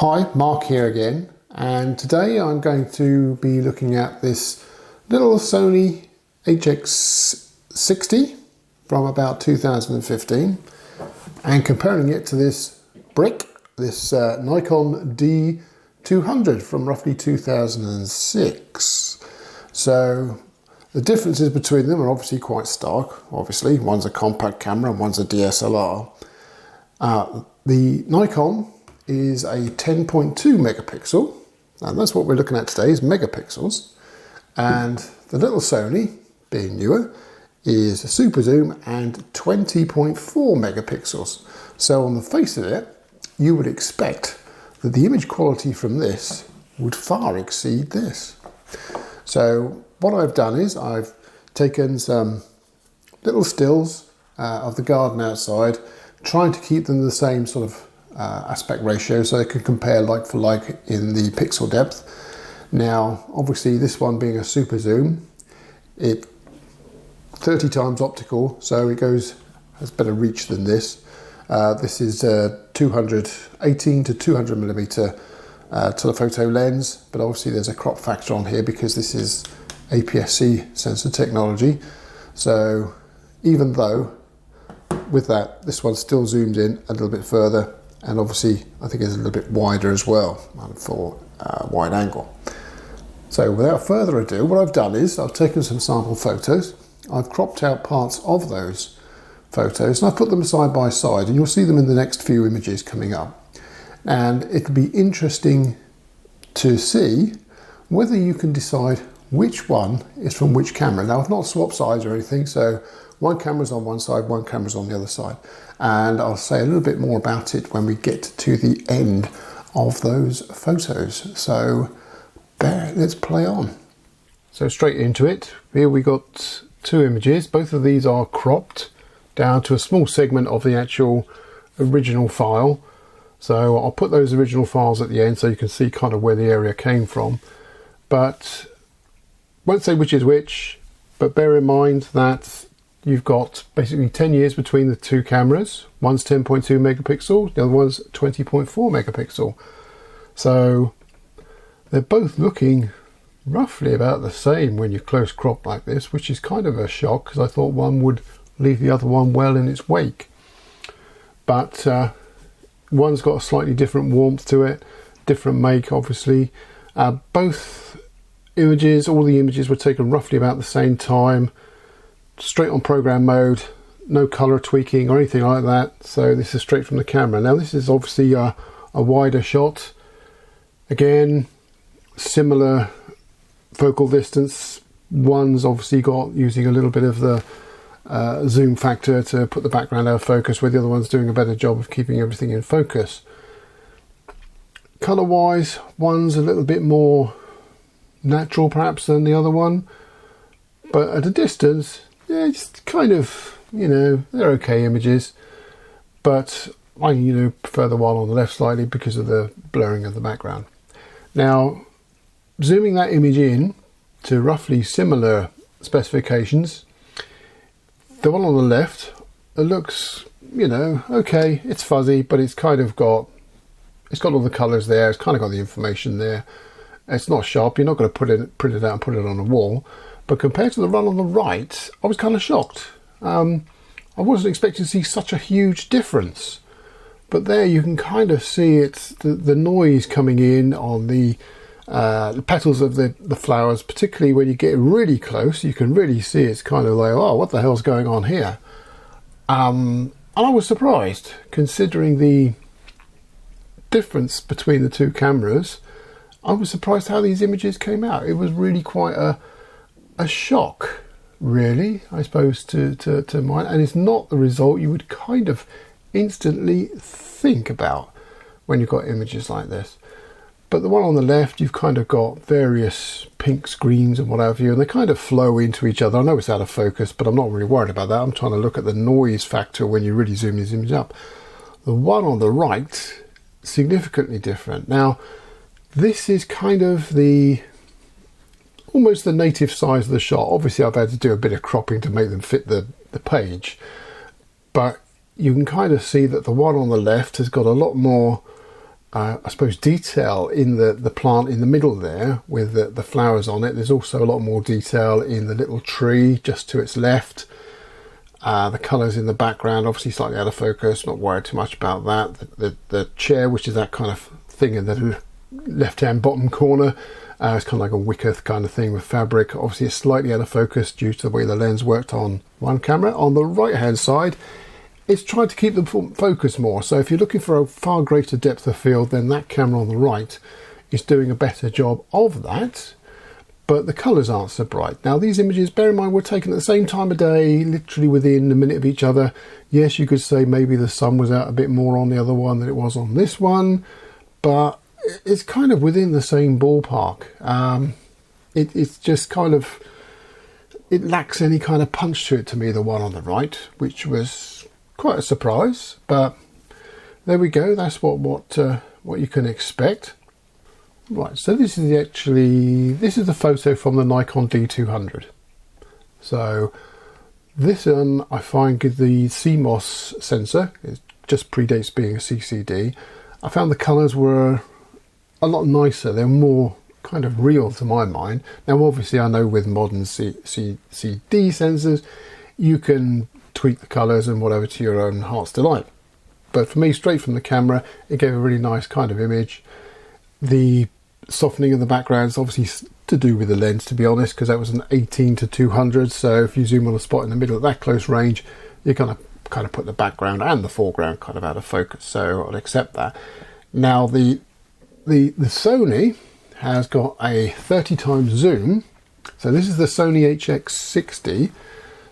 Hi, Mark here again, and today I'm going to be looking at this little Sony HX60 from about 2015 and comparing it to this brick, this Nikon D200 from roughly 2006. So the differences between them are obviously quite stark. Obviously, one's a compact camera and one's a DSLR. The Nikon is a 10.2 megapixel, and that's what we're looking at today, is megapixels. And the little Sony, being newer, is a super zoom and 20.4 megapixels. So on the face of it, you would expect that the image quality from this would far exceed this. So what I've done is I've taken some little stills of the garden outside, trying to keep them the same sort of aspect ratio so they can compare like for like in the pixel depth. Now obviously this one being a super zoom, it 30 times optical, so it has better reach than this. This is a 18 to 200 millimeter telephoto lens, but obviously there's a crop factor on here because this is APS-C sensor technology. So even though with that, this one still zoomed in a little bit further, and obviously I think it's a little bit wider as well for wide angle. So without further ado, what I've done is I've taken some sample photos, I've cropped out parts of those photos, and I've put them side by side, and you'll see them in the next few images coming up. And it'll be interesting to see whether you can decide which one is from which camera. Now I've not swapped sides or anything, so one camera's on one side, one camera's on the other side. And I'll say a little bit more about it when we get to the end of those photos. So let's play on. So straight into it. Here we got two images. Both of these are cropped down to a small segment of the actual original file. So I'll put those original files at the end so you can see kind of where the area came from. But won't say which is which, but bear in mind that you've got basically 10 years between the two cameras. One's 10.2 megapixel, the other one's 20.4 megapixel. So they're both looking roughly about the same when you close crop like this, which is kind of a shock because I thought one would leave the other one well in its wake. But one's got a slightly different warmth to it, different make obviously. Both images, all the images were taken roughly about the same time, straight on program mode, no color tweaking or anything like that. So this is straight from the camera. Now this is obviously a wider shot. Again, similar focal distance. One's obviously got using a little bit of the zoom factor to put the background out of focus, where the other one's doing a better job of keeping everything in focus. Color wise, one's a little bit more natural perhaps than the other one, but at a distance, yeah, it's kind of, you know, they're okay images, but I prefer the one on the left slightly because of the blurring of the background. Now zooming that image in to roughly similar specifications, the one on the left, it looks, okay, it's fuzzy, but it's got all the colors there, it's kind of got the information there. It's not sharp, you're not going to print it out and put it on a wall. But compared to the one on the right, I was kind of shocked. I wasn't expecting to see such a huge difference. But there you can kind of see it's the noise coming in on the petals of the flowers, particularly when you get really close. You can really see it's kind of like, oh, what the hell's going on here? And I was surprised, considering the difference between the two cameras. I was surprised how these images came out. It was really quite a shock, really, I suppose, to mine. And it's not the result you would kind of instantly think about when you've got images like this. But the one on the left, you've kind of got various pinks, greens and what have you, and they kind of flow into each other. I know it's out of focus, but I'm not really worried about that. I'm trying to look at the noise factor when you really zoom these images up. The one on the right, significantly different. Now, this is kind of almost the native size of the shot. Obviously I've had to do a bit of cropping to make them fit the page, but you can kind of see that the one on the left has got a lot more I suppose, detail in the plant in the middle there with the flowers on it. There's also a lot more detail in the little tree just to its left. The colours in the background, obviously slightly out of focus, not worried too much about that. The chair, which is that kind of thing in the left-hand bottom corner, it's kind of like a wicker kind of thing with fabric. Obviously it's slightly out of focus due to the way the lens worked on one camera. On the right-hand side, it's trying to keep the focus more. So if you're looking for a far greater depth of field, then that camera on the right is doing a better job of that. But the colours aren't so bright. Now these images, bear in mind, were taken at the same time of day, literally within a minute of each other. Yes, you could say maybe the sun was out a bit more on the other one than it was on this one, but it's kind of within the same ballpark. It's just kind of, it lacks any kind of punch to it to me, the one on the right, which was quite a surprise, but there we go. That's what you can expect. Right, so this is the photo from the Nikon D200. So this one I find with the CMOS sensor, it just predates being a CCD. I found the colours were a lot nicer. They're more kind of real to my mind. Now obviously I know with modern CCD sensors you can tweak the colours and whatever to your own heart's delight, but for me, straight from the camera, it gave a really nice kind of image. The softening of the background is obviously to do with the lens, to be honest, because that was an 18-200, so if you zoom on a spot in the middle at that close range, you're going to kind of put the background and the foreground kind of out of focus, so I'll accept that. Now the Sony has got a 30 times zoom, so this is the Sony HX60.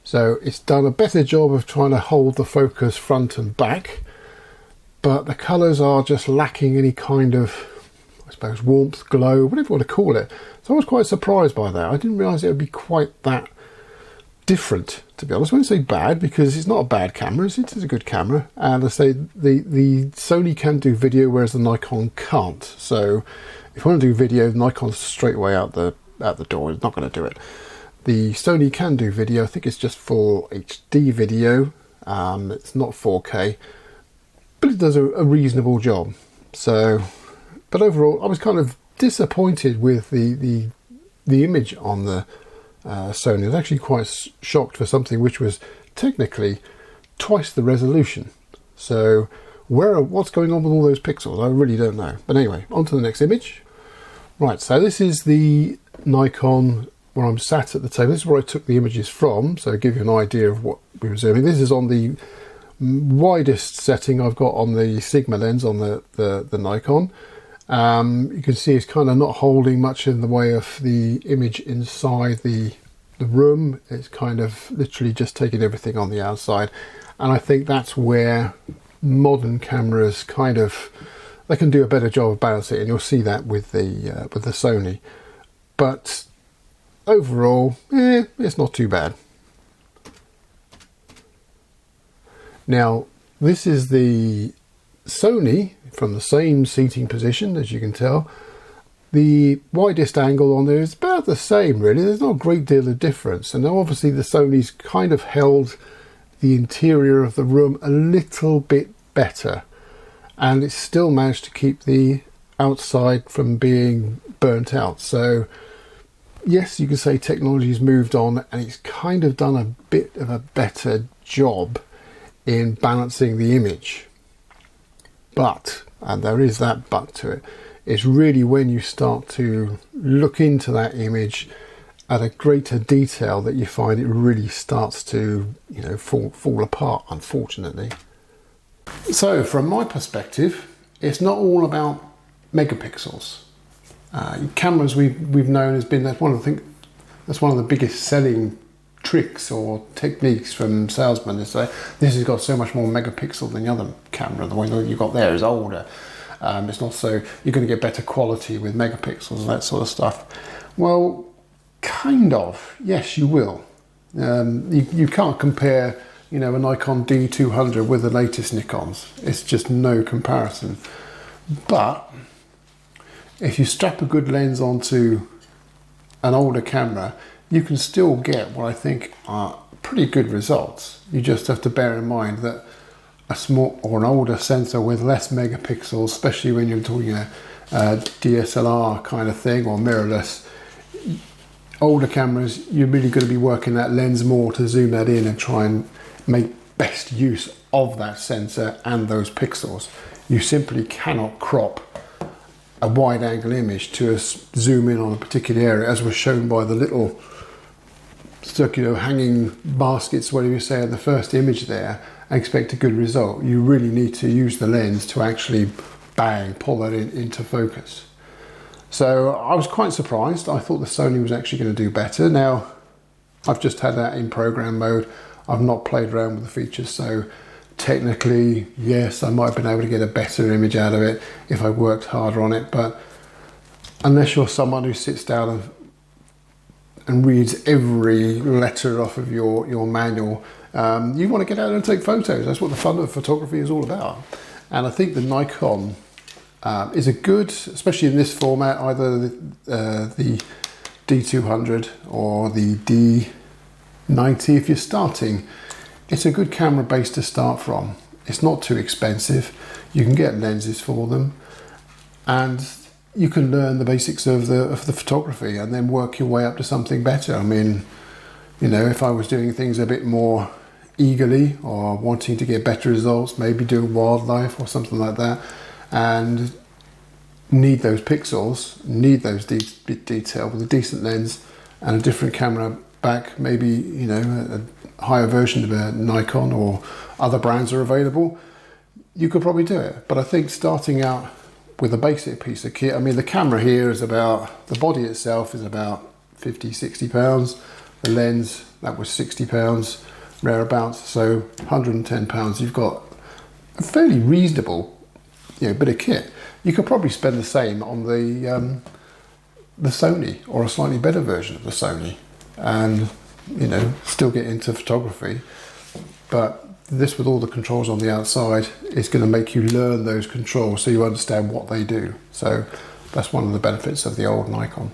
So it's done a better job of trying to hold the focus front and back, but the colours are just lacking any kind of, I suppose, warmth, glow, whatever you want to call it. So I was quite surprised by that. I didn't realise it would be quite that different, to be honest. I won't say bad, because it's not a bad camera. It is a good camera. And I say the Sony can do video, whereas the Nikon can't. So if you want to do video, Nikon's straight away out the door. It's not going to do it. The Sony can do video. I think it's just for HD video. It's not 4K, but it does a reasonable job. So, but overall, I was kind of disappointed with the image on the Sony. I was actually quite shocked for something which was technically twice the resolution. So, what's going on with all those pixels? I really don't know. But anyway, on to the next image. Right, so this is the Nikon where I'm sat at the table. This is where I took the images from, so to give you an idea of what we were doing. This is on the widest setting I've got on the Sigma lens on the Nikon. You can see it's kind of not holding much in the way of the image inside the room. It's kind of literally just taking everything on the outside, and I think that's where modern cameras kind of, they can do a better job of balancing it, and you'll see that with the Sony. But overall, it's not too bad. Now, this is the Sony from the same seating position, as you can tell. The widest angle on there is about the same, really. There's not a great deal of difference. And now obviously the Sony's kind of held the interior of the room a little bit better. And it's still managed to keep the outside from being burnt out. So yes, you can say technology's moved on and it's kind of done a bit of a better job in balancing the image. But, and there is that but to it, it's really when you start to look into that image at a greater detail that you find it really starts to, you know, fall apart, unfortunately. So from my perspective, it's not all about megapixels. Cameras we've known has been, that's one of the biggest selling tricks or techniques from salesmen, is say this has got so much more megapixel than the other camera. The one that you've got there is older. It's not so, you're going to get better quality with megapixels and that sort of stuff. Well, kind of, yes, you will. You can't compare, you know, a Nikon D200 with the latest Nikons. It's just no comparison. But if you strap a good lens onto an older camera, you can still get what I think are pretty good results. You just have to bear in mind that a small or an older sensor with less megapixels, especially when you're talking a DSLR kind of thing or mirrorless, older cameras, you're really going to be working that lens more to zoom that in and try and make best use of that sensor and those pixels. You simply cannot crop a wide angle image to zoom in on a particular area, as was shown by the little circular hanging baskets, whatever you say, in the first image there, and expect a good result. You really need to use the lens to actually bang, pull that into focus. So I was quite surprised. I thought the Sony was actually going to do better. Now, I've just had that in program mode. I've not played around with the features, so technically, yes, I might have been able to get a better image out of it if I worked harder on it, but unless you're someone who sits down and reads every letter off of your manual, you want to get out and take photos. That's what the fun of photography is all about. And I think the Nikon is a good, especially in this format, either the D200 or the D90 if you're starting. It's a good camera base to start from. It's not too expensive. You can get lenses for them, and you can learn the basics of the photography and then work your way up to something better. I mean, you know, if I was doing things a bit more eagerly or wanting to get better results, maybe doing wildlife or something like that, and need those pixels, need those detail with a decent lens and a different camera back, maybe, you know, a higher version of a Nikon or other brands are available, you could probably do it. But I think starting out with a basic piece of kit, I mean, the camera here is about, the body itself is about 50, 60 pounds. The lens, that was 60 pounds, thereabouts, so 110 pounds. You've got a fairly reasonable, you know, bit of kit. You could probably spend the same on the Sony, or a slightly better version of the Sony, and, you know, still get into photography. But this, with all the controls on the outside, is going to make you learn those controls so you understand what they do. So that's one of the benefits of the old Nikon.